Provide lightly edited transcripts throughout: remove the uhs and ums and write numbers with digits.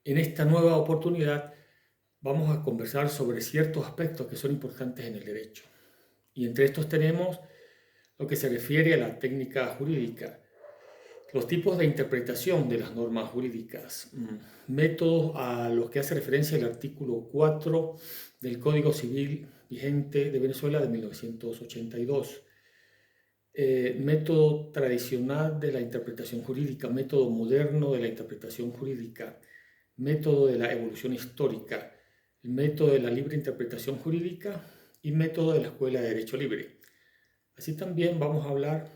En esta nueva oportunidad vamos a conversar sobre ciertos aspectos que son importantes en el derecho. Y entre estos tenemos lo que se refiere a la técnica jurídica, los tipos de interpretación de las normas jurídicas, métodos a los que hace referencia el artículo 4 del Código Civil vigente de Venezuela de 1982. Método tradicional de la interpretación jurídica, método moderno de la interpretación jurídica, método de la evolución histórica, el método de la libre interpretación jurídica y método de la Escuela de Derecho Libre. Así también vamos a hablar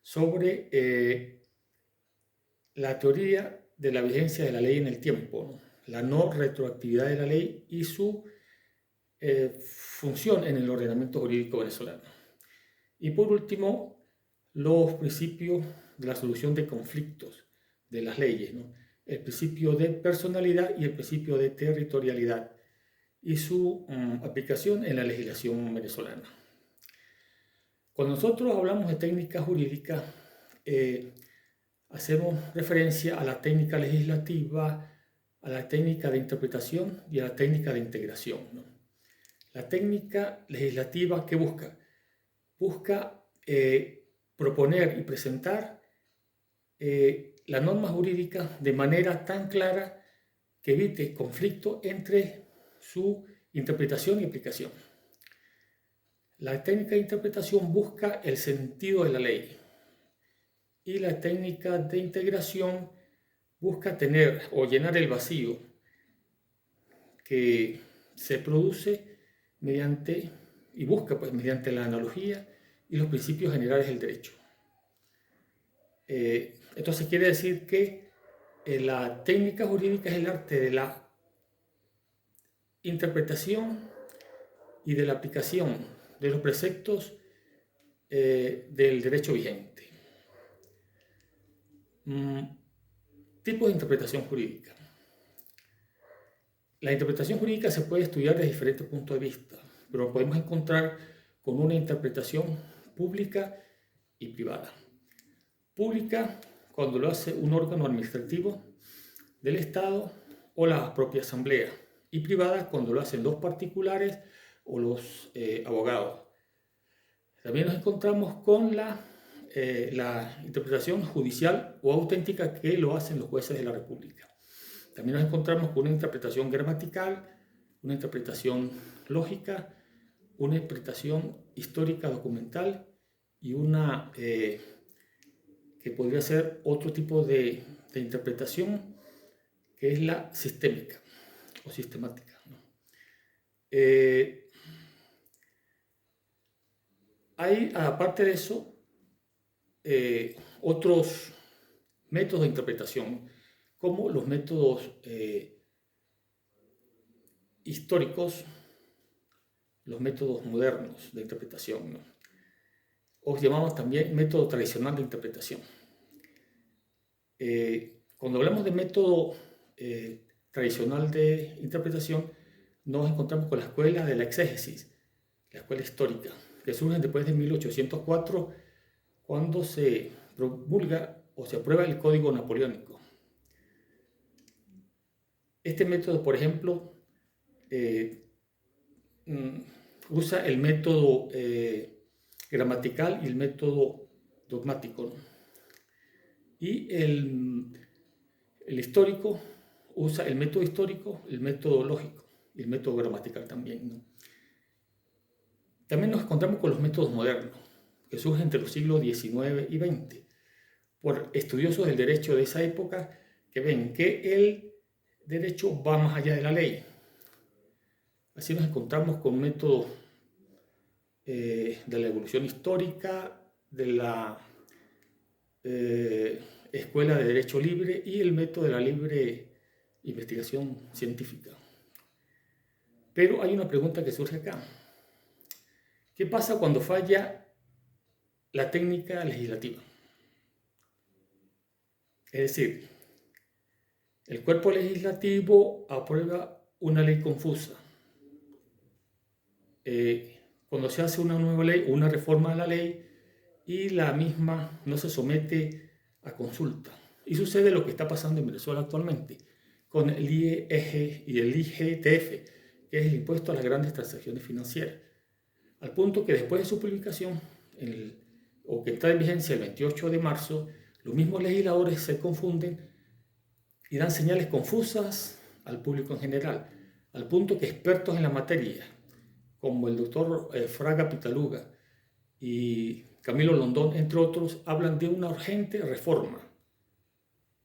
sobre la teoría de la vigencia de la ley en el tiempo, ¿no? La no retroactividad de la ley y su función en el ordenamiento jurídico venezolano. Y por último, los principios de la solución de conflictos de las leyes, ¿no? El principio de personalidad y el principio de territorialidad y su aplicación en la legislación venezolana. Cuando nosotros hablamos de técnica jurídica, hacemos referencia a la técnica legislativa, a la técnica de interpretación y a la técnica de integración, ¿no? La técnica legislativa, ¿qué busca? Busca proponer y presentar la norma jurídica de manera tan clara que evite conflicto entre su interpretación y aplicación. La técnica de interpretación busca el sentido de la ley y la técnica de integración busca tener o llenar el vacío que se produce mediante la analogía y los principios generales del derecho. Entonces quiere decir que la técnica jurídica es el arte de la interpretación y de la aplicación de los preceptos del derecho vigente. Tipos de interpretación jurídica. La interpretación jurídica se puede estudiar desde diferentes puntos de vista, pero podemos encontrar con una interpretación pública y privada. Pública, cuando lo hace un órgano administrativo del Estado o la propia Asamblea, y privada, cuando lo hacen los particulares o los abogados. También nos encontramos con la interpretación judicial o auténtica que lo hacen los jueces de la República. También nos encontramos con una interpretación gramatical, una interpretación lógica, una interpretación histórica documental y una que podría ser otro tipo de interpretación, que es la sistémica o sistemática, ¿no? Hay, aparte de eso, otros métodos de interpretación, como los métodos históricos, los métodos modernos de interpretación, ¿no? O llamamos también método tradicional de interpretación. Cuando hablamos de método tradicional de interpretación, nos encontramos con la escuela de la exégesis, la escuela histórica, que surge después de 1804, cuando se promulga o se aprueba el Código Napoleónico. Este método, por ejemplo, usa el método gramatical y el método dogmático, ¿no? Y el histórico usa el método histórico, el método lógico y el método gramatical también, ¿no? También nos encontramos con los métodos modernos, que surgen entre los siglos XIX y XX, por estudiosos del derecho de esa época que ven que el derecho va más allá de la ley. Así nos encontramos con métodos de la evolución histórica, de la Escuela de Derecho Libre y el método de la libre investigación científica. Pero hay una pregunta que surge acá. ¿Qué pasa cuando falla la técnica legislativa? Es decir, el cuerpo legislativo aprueba una ley confusa. Cuando se hace una nueva ley o una reforma de la ley y la misma no se somete a consulta. Y sucede lo que está pasando en Venezuela actualmente, con el IEG y el IGTF, que es el impuesto a las grandes transacciones financieras, al punto que después de su publicación, o que está en vigencia el 28 de marzo, los mismos legisladores se confunden y dan señales confusas al público en general, al punto que expertos en la materia, como el doctor Fraga Pitaluga y Camilo Londón, entre otros, hablan de una urgente reforma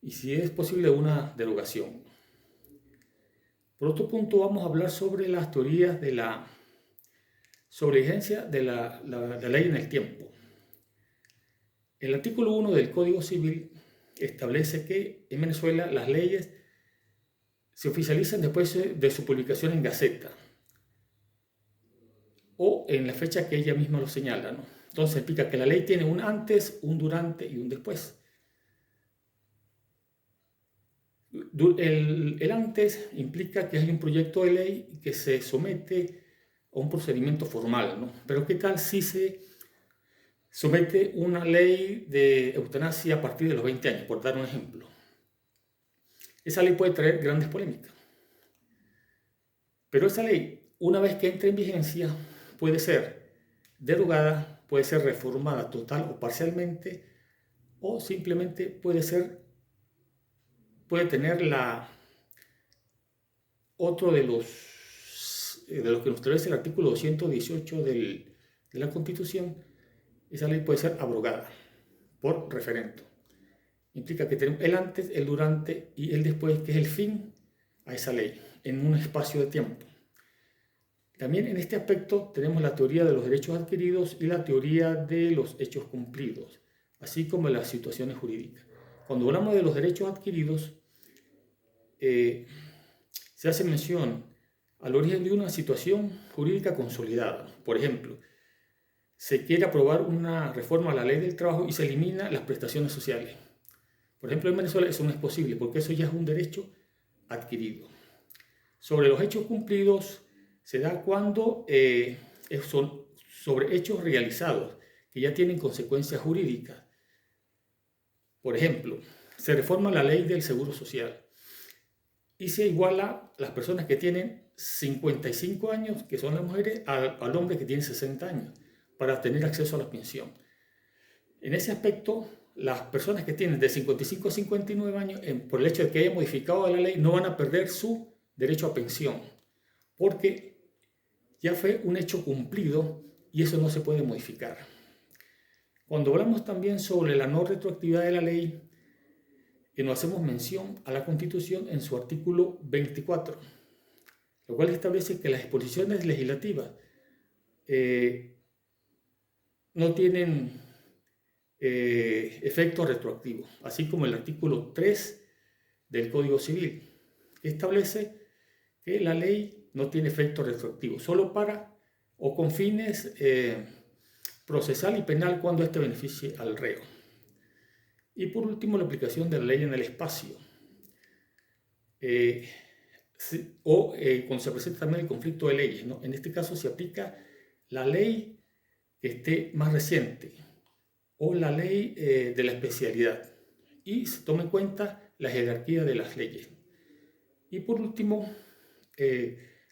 y, si es posible, una derogación. Por otro punto, vamos a hablar sobre las teorías de la sobrevigencia de la ley en el tiempo. El artículo 1 del Código Civil establece que en Venezuela las leyes se oficializan después de su publicación en Gaceta o en la fecha que ella misma lo señala, ¿no? Entonces explica que la ley tiene un antes, un durante y un después. El antes implica que hay un proyecto de ley que se somete a un procedimiento formal, ¿no? Pero ¿qué tal si se somete una ley de eutanasia a partir de los 20 años, por dar un ejemplo? Esa ley puede traer grandes polémicas. Pero esa ley, una vez que entre en vigencia, puede ser derogada, puede ser reformada total o parcialmente, o simplemente puede tener otro de los que nos establece el artículo 218 de la Constitución. Esa ley puede ser abrogada por referendo. Implica que tenemos el antes, el durante y el después, que es el fin a esa ley, en un espacio de tiempo. También en este aspecto tenemos la teoría de los derechos adquiridos y la teoría de los hechos cumplidos, así como las situaciones jurídicas. Cuando hablamos de los derechos adquiridos, se hace mención al origen de una situación jurídica consolidada. Por ejemplo, se quiere aprobar una reforma a la ley del trabajo y se elimina las prestaciones sociales. Por ejemplo, en Venezuela eso no es posible porque eso ya es un derecho adquirido. Sobre los hechos cumplidos se da cuando son sobre hechos realizados que ya tienen consecuencias jurídicas. Por ejemplo, se reforma la ley del seguro social y se iguala las personas que tienen 55 años, que son las mujeres, al hombre que tiene 60 años, para tener acceso a la pensión. En ese aspecto, las personas que tienen de 55 a 59 años, por el hecho de que haya modificado la ley, no van a perder su derecho a pensión, porque ya fue un hecho cumplido y eso no se puede modificar. Cuando hablamos también sobre la no retroactividad de la ley, nos hacemos mención a la Constitución en su artículo 24, lo cual establece que las disposiciones legislativas no tienen efecto retroactivo, así como el artículo 3 del Código Civil, que establece que la ley no tiene efecto retroactivo, solo para o con fines procesal y penal cuando éste beneficie al reo. Y por último, la aplicación de la ley en el espacio, cuando se presenta también el conflicto de leyes, ¿no? En este caso se aplica la ley que esté más reciente o la ley de la especialidad y se toma en cuenta la jerarquía de las leyes. Y por último,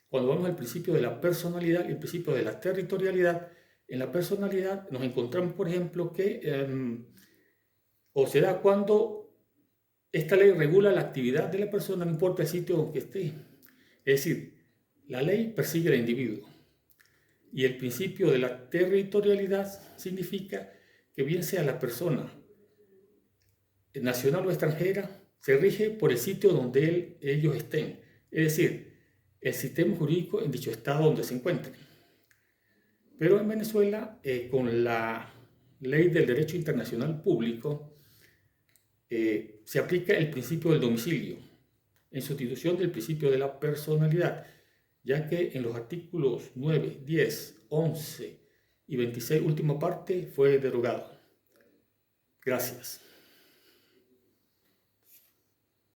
cuando vamos al principio de la personalidad y el principio de la territorialidad, en la personalidad nos encontramos, por ejemplo, que o se da cuando esta ley regula la actividad de la persona, no importa el sitio donde esté. Es decir, la ley persigue al individuo. Y el principio de la territorialidad significa que bien sea la persona nacional o extranjera, se rige por el sitio donde ellos estén. Es decir, el sistema jurídico en dicho estado donde se encuentren. Pero en Venezuela, con la ley del derecho internacional público, se aplica el principio del domicilio, en sustitución del principio de la personalidad, ya que en los artículos 9, 10, 11 y 26, última parte, fue derogado. Gracias.